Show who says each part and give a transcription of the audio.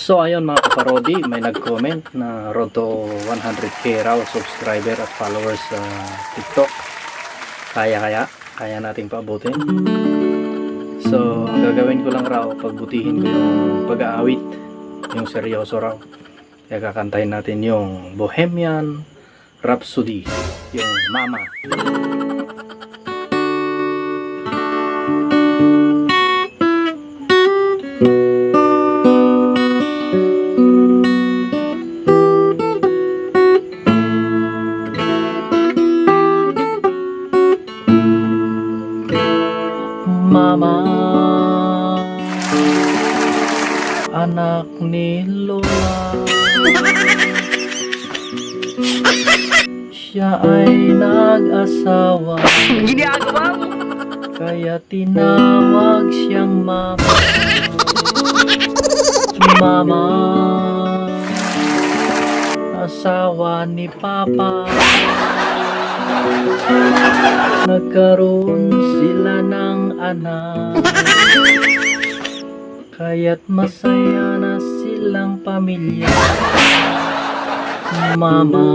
Speaker 1: So ayun mga kaparodi, may nag-comment na road to 100k raw subscriber at followers sa TikTok. Kaya nating paabutin. So ang gagawin ko lang raw, pagbutihin ko yung pag-aawit, yung seryoso raw. Kaya kakantahin natin yung Bohemian Rhapsody, yung Mama. Mama, anak ni Lola, siya ay nag-asawa, kaya tinawag siyang Mama. Mama, asawa ni Papa, nagkaroon sila ng anak, kaya't masaya na silang pamilya. Mama,